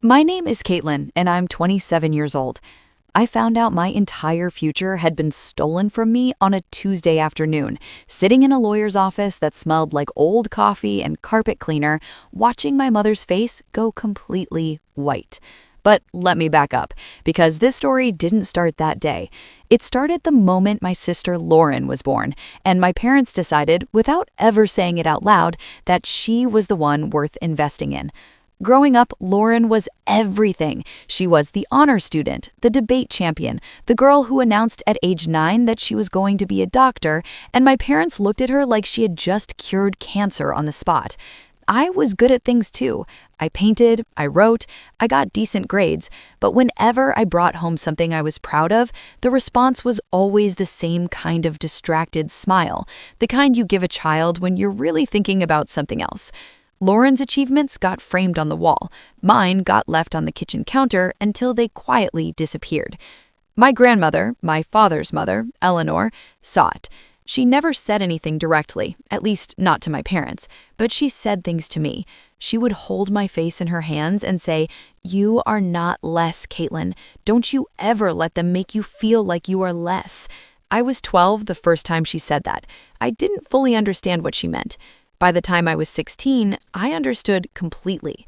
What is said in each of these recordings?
My name is Caitlin, and I'm 27 years old. I found out my entire future had been stolen from me on a Tuesday afternoon, sitting in a lawyer's office that smelled like old coffee and carpet cleaner, watching my mother's face go completely white. But let me back up, because this story didn't start that day. It started the moment my sister Lauren was born, and my parents decided, without ever saying it out loud, that she was the one worth investing in. Growing up, Lauren was everything. She was the honor student, the debate champion, the girl who announced at age 9 that she was going to be a doctor, and my parents looked at her like she had just cured cancer on the spot. I was good at things too. I painted, I wrote, I got decent grades, but whenever I brought home something I was proud of, the response was always the same kind of distracted smile, the kind you give a child when you're really thinking about something else. Lauren's achievements got framed on the wall. Mine got left on the kitchen counter until they quietly disappeared. My grandmother, my father's mother, Eleanor, saw it. She never said anything directly, at least not to my parents, but she said things to me. She would hold my face in her hands and say, "You are not less, Caitlin. Don't you ever let them make you feel like you are less." I was 12 the first time she said that. I didn't fully understand what she meant. By the time I was 16, I understood completely.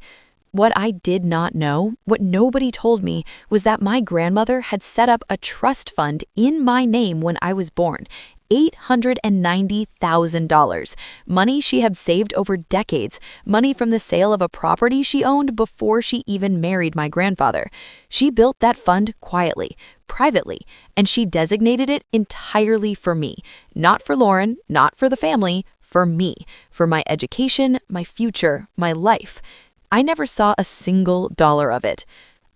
What I did not know, what nobody told me, was that my grandmother had set up a trust fund in my name when I was born. $890,000. Money she had saved over decades, money from the sale of a property she owned before she even married my grandfather. She built that fund quietly, privately, and she designated it entirely for me. Not for Lauren, not for the family, for me, for my education, my future, my life. I never saw a single dollar of it.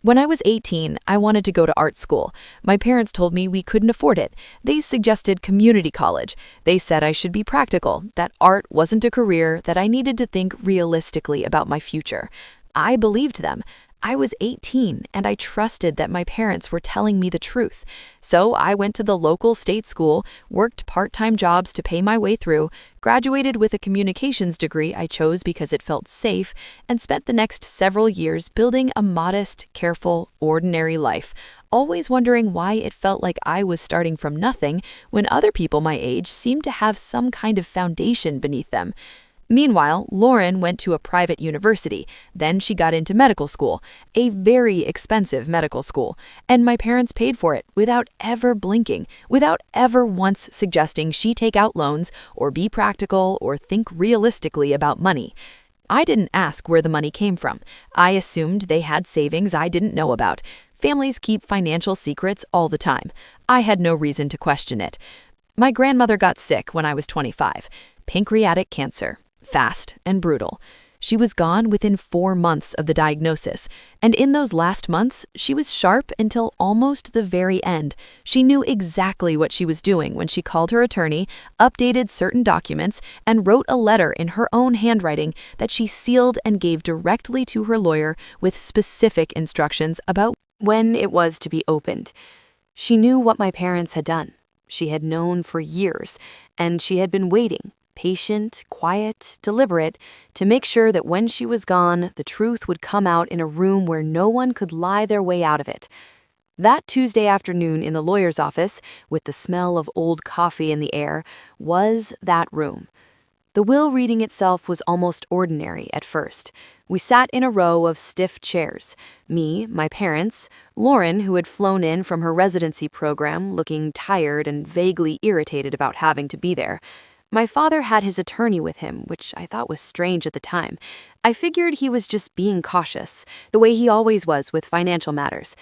When I was 18, I wanted to go to art school. My parents told me we couldn't afford it. They suggested community college. They said I should be practical, that art wasn't a career, that I needed to think realistically about my future. I believed them. I was 18, and I trusted that my parents were telling me the truth. So I went to the local state school, worked part-time jobs to pay my way through, graduated with a communications degree I chose because it felt safe, and spent the next several years building a modest, careful, ordinary life, always wondering why it felt like I was starting from nothing when other people my age seemed to have some kind of foundation beneath them. Meanwhile, Lauren went to a private university. Then she got into medical school, a very expensive medical school, and my parents paid for it without ever blinking, without ever once suggesting she take out loans or be practical or think realistically about money. I didn't ask where the money came from. I assumed they had savings I didn't know about. Families keep financial secrets all the time. I had no reason to question it. My grandmother got sick when I was 25. Pancreatic cancer. Fast and brutal. She was gone within 4 months of the diagnosis, and in those last months, she was sharp until almost the very end. She knew exactly what she was doing when she called her attorney, updated certain documents, and wrote a letter in her own handwriting that she sealed and gave directly to her lawyer with specific instructions about when it was to be opened. She knew what my parents had done. She had known for years, and she had been waiting. Patient, quiet, deliberate, to make sure that when she was gone, the truth would come out in a room where no one could lie their way out of it. That Tuesday afternoon in the lawyer's office, with the smell of old coffee in the air, was that room. The will reading itself was almost ordinary at first. We sat in a row of stiff chairs. Me, my parents, Lauren, who had flown in from her residency program, looking tired and vaguely irritated about having to be there. My father had his attorney with him, which I thought was strange at the time. I figured he was just being cautious, the way he always was with financial matters.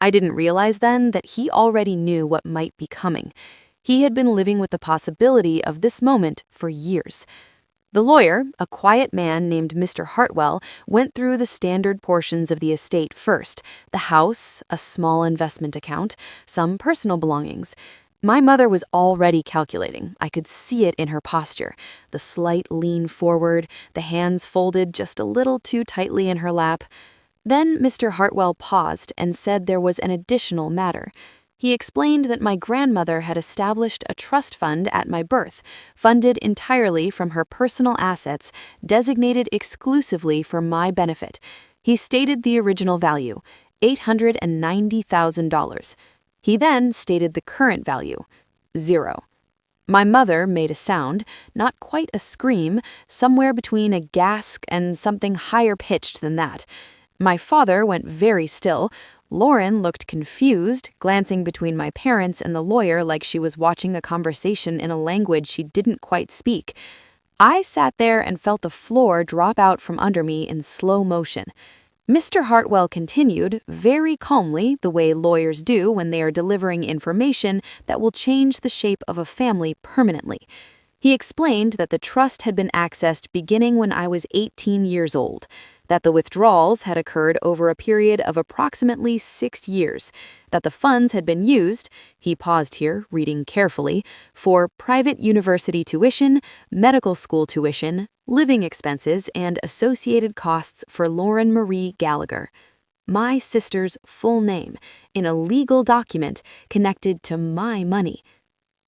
I didn't realize then that he already knew what might be coming. He had been living with the possibility of this moment for years. The lawyer, a quiet man named Mr. Hartwell, went through the standard portions of the estate first: the house, a small investment account, some personal belongings. My mother was already calculating. I could see it in her posture. The slight lean forward, the hands folded just a little too tightly in her lap. Then Mr. Hartwell paused and said there was an additional matter. He explained that my grandmother had established a trust fund at my birth, funded entirely from her personal assets, designated exclusively for my benefit. He stated the original value, $890,000. He then stated the current value, 0. My mother made a sound, not quite a scream, somewhere between a gasp and something higher pitched than that. My father went very still. Lauren looked confused, glancing between my parents and the lawyer like she was watching a conversation in a language she didn't quite speak. I sat there and felt the floor drop out from under me in slow motion. Mr. Hartwell continued, very calmly, the way lawyers do when they are delivering information that will change the shape of a family permanently. He explained that the trust had been accessed beginning when I was 18 years old, that the withdrawals had occurred over a period of approximately 6 years, that the funds had been used, he paused here, reading carefully, for private university tuition, medical school tuition, living expenses, and associated costs for Lauren Marie Gallagher, my sister's full name, in a legal document connected to my money.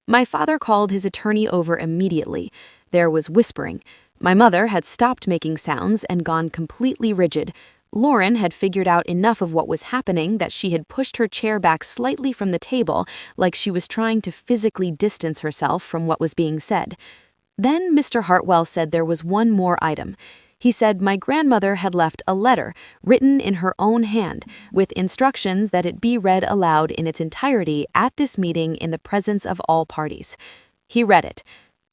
My father called his attorney over immediately. There was whispering. My mother had stopped making sounds and gone completely rigid. Lauren had figured out enough of what was happening that she had pushed her chair back slightly from the table, like she was trying to physically distance herself from what was being said. Then Mr. Hartwell said there was one more item. He said my grandmother had left a letter, written in her own hand, with instructions that it be read aloud in its entirety at this meeting in the presence of all parties. He read it.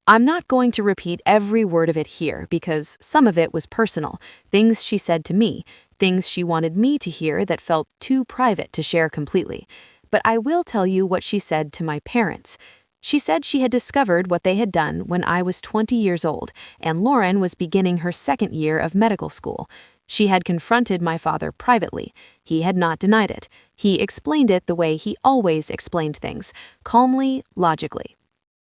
I'm not going to repeat every word of it here because some of it was personal, things she said to me, things she wanted me to hear that felt too private to share completely. But I will tell you what she said to my parents. She said she had discovered what they had done when I was 20 years old and Lauren was beginning her second year of medical school. She had confronted my father privately. He had not denied it. He explained it the way he always explained things, calmly, logically,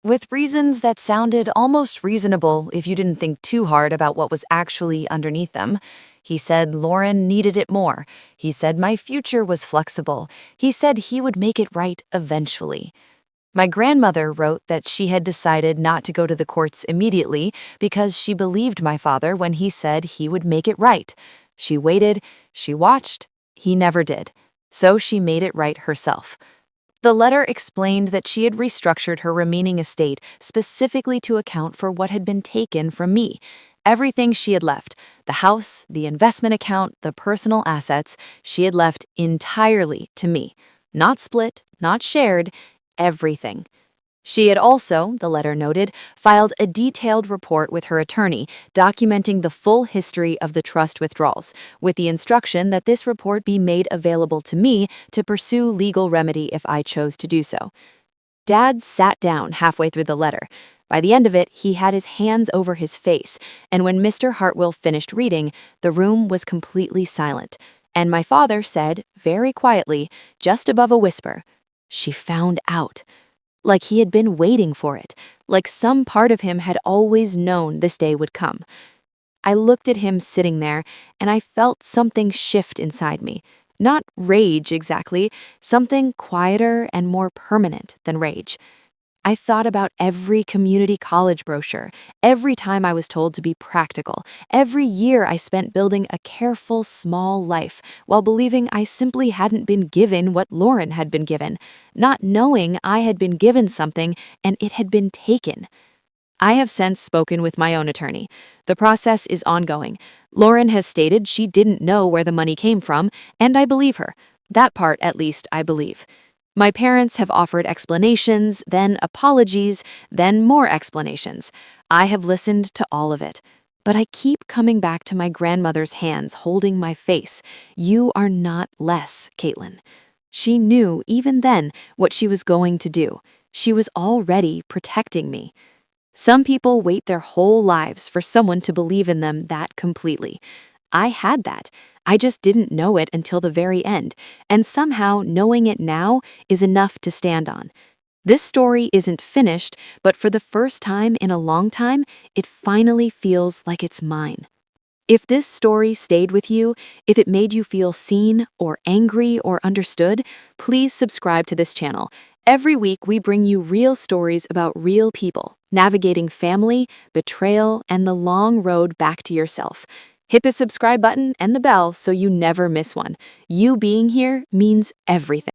with reasons that sounded almost reasonable if you didn't think too hard about what was actually underneath them. He said Lauren needed it more. He said my future was flexible. He said he would make it right eventually. My grandmother wrote that she had decided not to go to the courts immediately because she believed my father when he said he would make it right. She waited, she watched, he never did. So she made it right herself. The letter explained that she had restructured her remaining estate specifically to account for what had been taken from me. Everything she had left, the house, the investment account, the personal assets, she had left entirely to me. Not split, not shared, everything. She had also, the letter noted, filed a detailed report with her attorney documenting the full history of the trust withdrawals, with the instruction that this report be made available to me to pursue legal remedy if I chose to do so. Dad sat down halfway through the letter. By the end of it, he had his hands over his face, and when Mr. Hartwell finished reading, the room was completely silent, and my father said, very quietly, just above a whisper, "She found out." Like he had been waiting for it, like some part of him had always known this day would come. I looked at him sitting there, and I felt something shift inside me. Not rage exactly, something quieter and more permanent than rage. I thought about every community college brochure, every time I was told to be practical, every year I spent building a careful, small life while believing I simply hadn't been given what Lauren had been given, not knowing I had been given something and it had been taken. I have since spoken with my own attorney. The process is ongoing. Lauren has stated she didn't know where the money came from, and I believe her. That part, at least, I believe. My parents have offered explanations, then apologies, then more explanations. I have listened to all of it. But I keep coming back to my grandmother's hands holding my face. You are not less, Caitlin. She knew, even then, what she was going to do. She was already protecting me. Some people wait their whole lives for someone to believe in them that completely. I had that. I just didn't know it until the very end, and somehow knowing it now is enough to stand on. This story isn't finished, but for the first time in a long time, it finally feels like it's mine. If this story stayed with you, if it made you feel seen or angry or understood, please subscribe to this channel. Every week we bring you real stories about real people, navigating family, betrayal, and the long road back to yourself. Hit the subscribe button and the bell so you never miss one. You being here means everything.